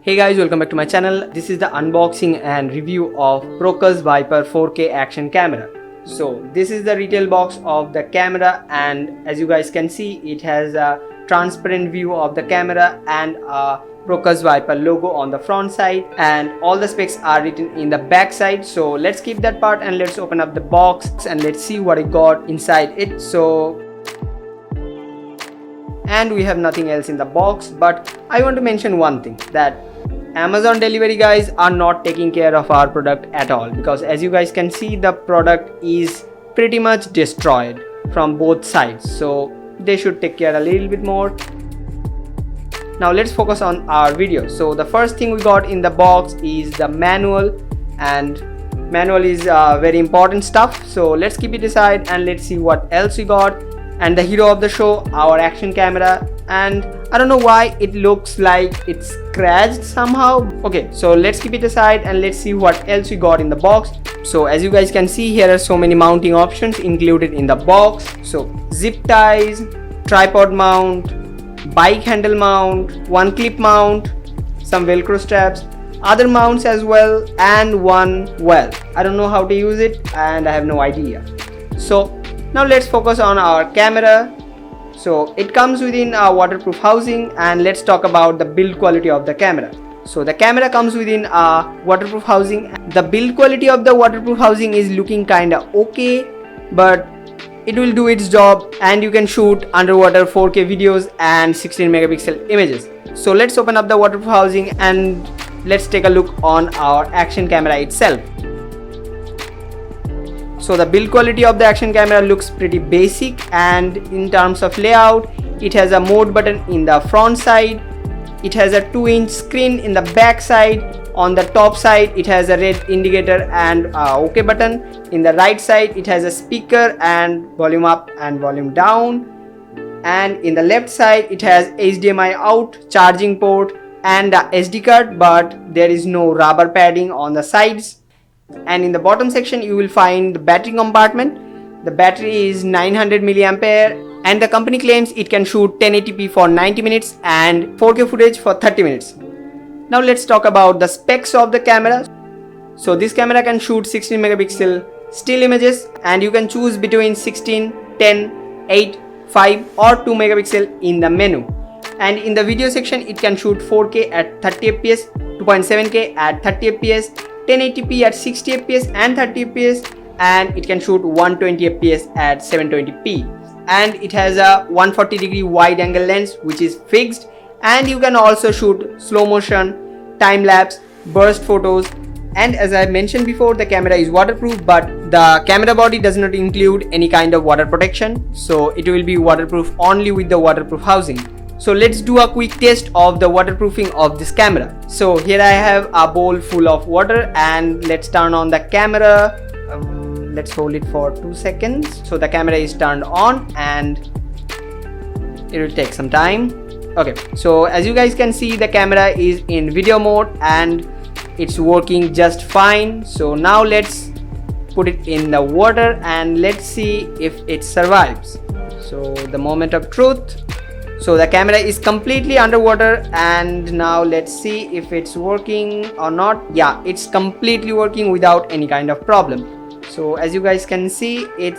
Hey guys, welcome back to my channel. This is the unboxing and review of Procus Viper 4K action camera. So this is the retail box of the camera, and as you guys can see, it has a transparent view of the camera and a Procus Viper logo on the front side, and all the specs are written in the back side. So let's keep that part and let's open up the box and let's see what I got inside it. And we have nothing else in the box, but I want to mention one thing, that Amazon delivery guys are not taking care of our product at all, because as you guys can see, the product is pretty much destroyed from both sides, so they should take care a little bit more. Now let's focus on our video. So the first thing we got in the box is the manual, and manual is very important stuff, so let's keep it aside and let's see what else we got. And the hero of the show, our action camera, and I don't know why it looks like it's scratched somehow. Okay, so let's keep it aside and let's see what else we got in the box. So as you guys can see, here are so many mounting options included in the box. So zip ties, tripod mount, bike handle mount, one clip mount, some velcro straps, other mounts as well, and one well. I don't know how to use it and I have no idea. So now let's focus on our camera. So it comes within a waterproof housing, and let's talk about the build quality of the camera. So the camera comes within a waterproof housing. The build quality of the waterproof housing is looking kinda okay, but it will do its job, and you can shoot underwater 4K videos and 16 megapixel images. So let's open up the waterproof housing and let's take a look on our action camera itself. So the build quality of the action camera looks pretty basic, and in terms of layout, it has a mode button in the front side, it has a 2-inch screen in the back side, on the top side it has a red indicator and a OK button, in the right side it has a speaker and volume up and volume down, and in the left side it has HDMI out, charging port and a SD card, but there is no rubber padding on the sides. And in the bottom section you will find the battery compartment. The battery is 900 milliampere, and the company claims it can shoot 1080p for 90 minutes and 4K footage for 30 minutes. Now let's talk about the specs of the camera. So this camera can shoot 16 megapixel still images, and you can choose between 16, 10, 8, 5 or 2 megapixel in the menu. And in the video section it can shoot 4K at 30 fps, 2.7K at 30 fps, 1080p at 60 fps and 30 fps, and it can shoot 120 fps at 720p. And it has a 140-degree wide angle lens which is fixed, and you can also shoot slow motion, time lapse, burst photos. And as I mentioned before, the camera is waterproof, but the camera body does not include any kind of water protection, so it will be waterproof only with the waterproof housing. So let's do a quick test of the waterproofing of this camera. So here I have a bowl full of water, and let's turn on the camera. Let's hold it for 2 seconds. So the camera is turned on and it will take some time. Okay, so as you guys can see, the camera is in video mode and it's working just fine. So now let's put it in the water and let's see if it survives. So the moment of truth. So the camera is completely underwater, and now let's see if it's working or not. Yeah, it's completely working without any kind of problem. So as you guys can see, the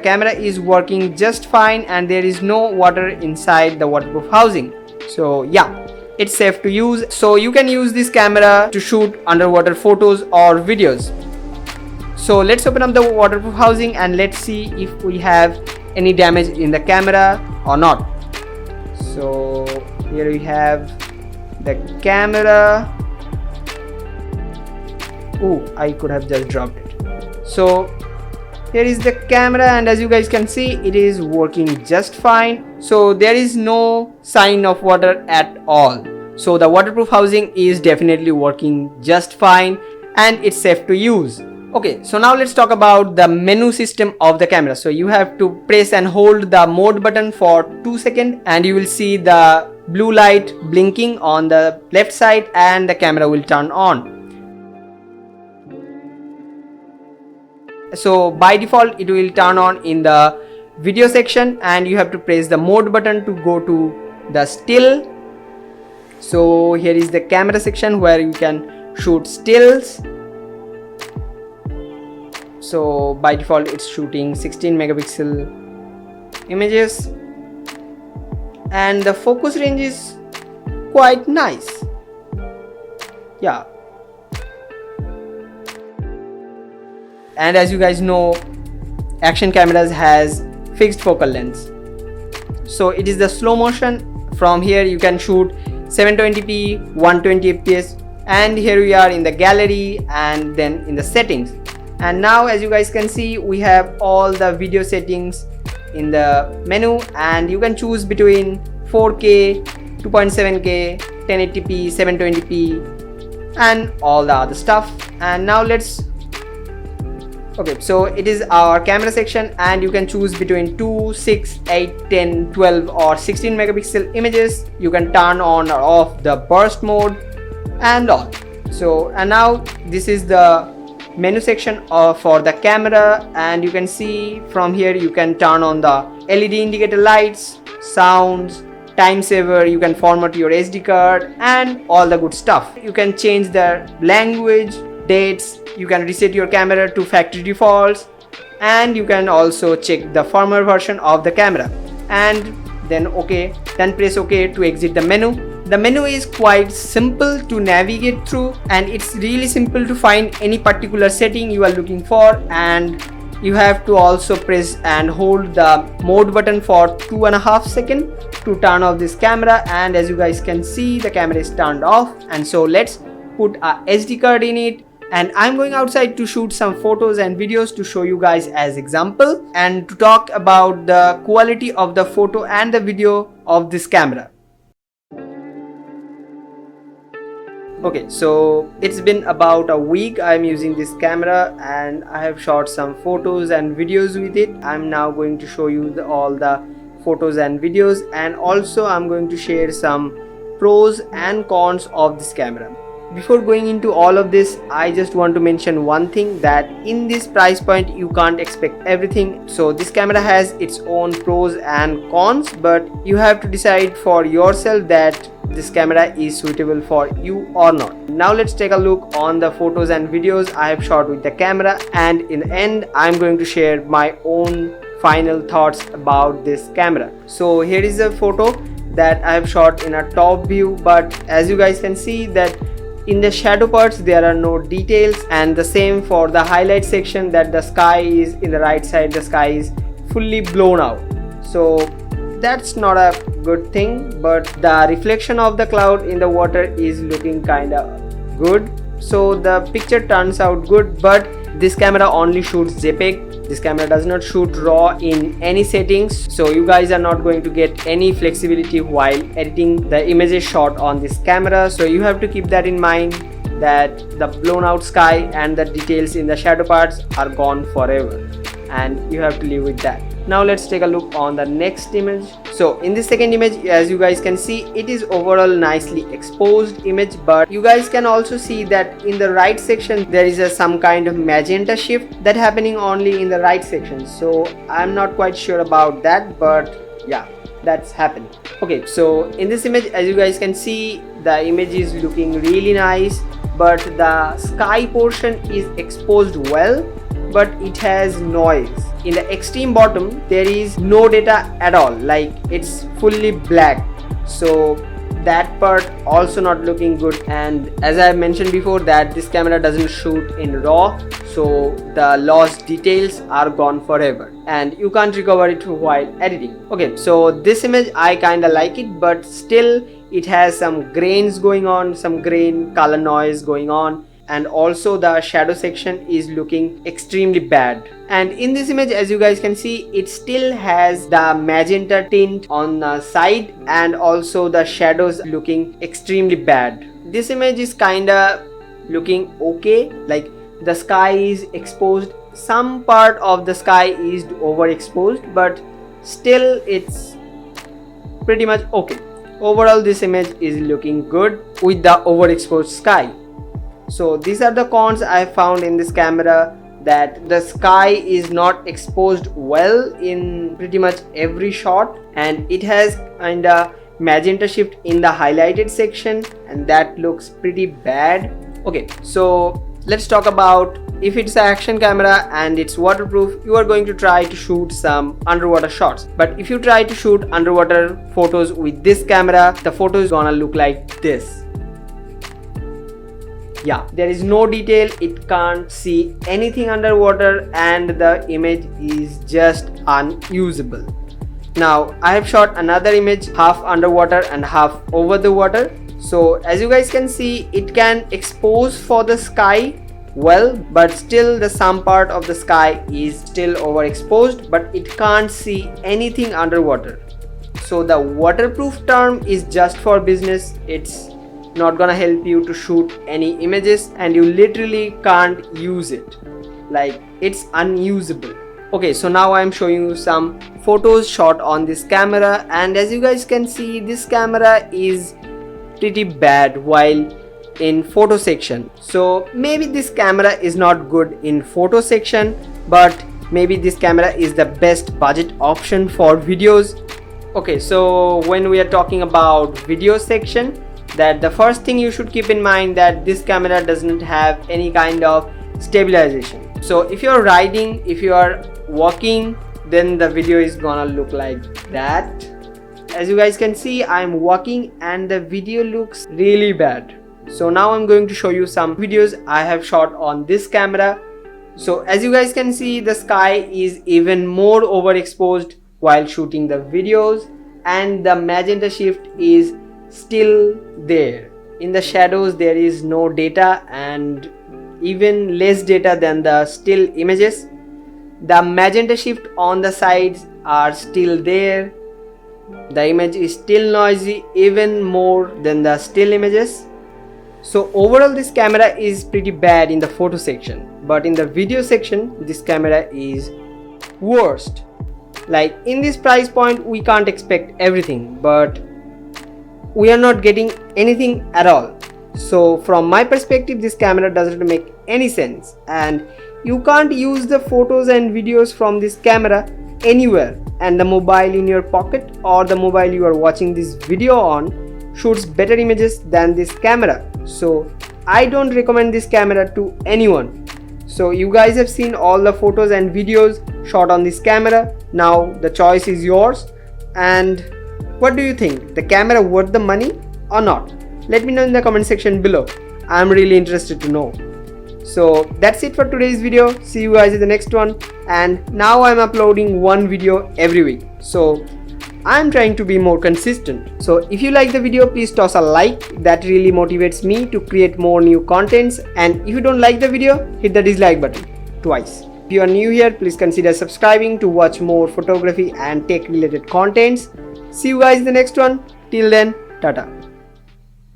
camera is working just fine and there is no water inside the waterproof housing. So yeah, it's safe to use. So you can use this camera to shoot underwater photos or videos. So let's open up the waterproof housing and let's see if we have any damage in the camera or not. So here we have the camera. Oh, I could have just dropped it. So here is the camera, and as you guys can see, it is working just fine. So there is no sign of water at all. So the waterproof housing is definitely working just fine and it's safe to use. Okay, so now let's talk about the menu system of the camera. So you have to press and hold the mode button for 2 seconds and you will see the blue light blinking on the left side and the camera will turn on. So by default it will turn on in the video section, and you have to press the mode button to go to the still, So here is the camera section where you can shoot stills. So by default it's shooting 16 megapixel images, and the focus range is quite nice. Yeah, and as you guys know, action cameras has fixed focal length, so it is the slow motion. From here you can shoot 720p 120 fps, and here we are in the gallery and then in the settings. And now as you guys can see, we have all the video settings in the menu, and you can choose between 4K, 2.7K, 1080p, 720p and all the other stuff. And now okay, so it is our camera section, and you can choose between 2, 6, 8, 10, 12 or 16 megapixel images. You can turn on or off the burst mode and all. So, and now this is the menu section for the camera, and you can see from here you can turn on the LED indicator lights, sounds, time saver, you can format your SD card and all the good stuff. You can change the language, dates, you can reset your camera to factory defaults, and you can also check the firmware version of the camera, and then press OK to exit the menu. The menu is quite simple to navigate through, and it's really simple to find any particular setting you are looking for, and you have to also press and hold the mode button for 2.5 seconds to turn off this camera. And as you guys can see, the camera is turned off, and so let's put a SD card in it, and I'm going outside to shoot some photos and videos to show you guys as example, and to talk about the quality of the photo and the video of this camera. Okay, so it's been about a week I'm using this camera, and I have shot some photos and videos with it. I'm now going to show you all the photos and videos, and also I'm going to share some pros and cons of this camera. Before going into all of this, I just want to mention one thing, that in this price point you can't expect everything. So this camera has its own pros and cons, but you have to decide for yourself that this camera is suitable for you or not. Now let's take a look on the photos and videos I have shot with the camera, and in the end I'm going to share my own final thoughts about this camera. So here is a photo that I have shot in a top view, but as you guys can see that in the shadow parts there are no details, and the same for the highlight section, that the sky is in the right side, the sky is fully blown out. So that's not a good thing, but the reflection of the cloud in the water is looking kinda good, so the picture turns out good. But this camera only shoots JPEG. This camera does not shoot RAW in any settings, so you guys are not going to get any flexibility while editing the images shot on this camera. So you have to keep that in mind, that the blown out sky and the details in the shadow parts are gone forever, and you have to live with that. Now let's take a look on the next image. So in this second image, as you guys can see, it is overall nicely exposed image, but you guys can also see that in the right section there is some kind of magenta shift that happening only in the right section. So I'm not quite sure about that, but yeah, that's happening. Okay, so in this image, as you guys can see, the image is looking really nice, but the sky portion is exposed well, but it has noise. In the extreme bottom there is no data at all, like it's fully black, so that part also not looking good. And as I mentioned before, that this camera doesn't shoot in RAW, so the lost details are gone forever and you can't recover it while editing. Okay, so this image I kinda like it, but still it has some grains going on, some grain color noise going on, and also the shadow section is looking extremely bad. And in this image, as you guys can see, it still has the magenta tint on the side, and also the shadows looking extremely bad. This image is kinda looking okay, like the sky is exposed, some part of the sky is overexposed, but still it's pretty much okay. Overall this image is looking good with the overexposed sky. So these are the cons I found in this camera, that the sky is not exposed well in pretty much every shot, and it has kinda magenta shift in the highlighted section, and that looks pretty bad. Okay, so let's talk about if it's an action camera and it's waterproof, you are going to try to shoot some underwater shots. But if you try to shoot underwater photos with this camera, the photo is gonna look like this. Yeah, there is no detail, it can't see anything underwater, and the image is just unusable. Now I have shot another image half underwater and half over the water. So as you guys can see, it can expose for the sky well, but still the some part of the sky is still overexposed, but it can't see anything underwater. So the waterproof term is just for business. It's not gonna help you to shoot any images, and you literally can't use it. Like, it's unusable. Okay, so now I'm showing you some photos shot on this camera, and as you guys can see, this camera is pretty bad while in photo section. So maybe this camera is not good in photo section, but maybe this camera is the best budget option for videos. Okay, so when we are talking about video section, that the first thing you should keep in mind that this camera doesn't have any kind of stabilization. So if you're riding, if you are walking, then the video is gonna look like that. As you guys can see, I'm walking and the video looks really bad. So now I'm going to show you some videos I have shot on this camera. So as you guys can see, the sky is even more overexposed while shooting the videos, and the magenta shift is still there. In the shadows there is no data, and even less data than the still images. The magenta shift on the sides are still there. The image is still noisy, even more than the still images. So overall this camera is pretty bad in the photo section, but in the video section this camera is worst. Like, in this price point we can't expect everything, but we are not getting anything at all. So from my perspective, this camera doesn't make any sense, and you can't use the photos and videos from this camera anywhere, and the mobile in your pocket or the mobile you are watching this video on shoots better images than this camera. So I don't recommend this camera to anyone. So you guys have seen all the photos and videos shot on this camera. Now the choice is yours, and what do you think? The camera worth the money or not? Let me know in the comment section below. I'm really interested to know. So that's it for today's video. See you guys in the next one. And now I'm uploading one video every week. So I'm trying to be more consistent. So if you like the video, please toss a like. That really motivates me to create more new contents. And if you don't like the video, hit the dislike button twice. If you are new here, please consider subscribing to watch more photography and tech related contents. See you guys in the next one. Till then, tata.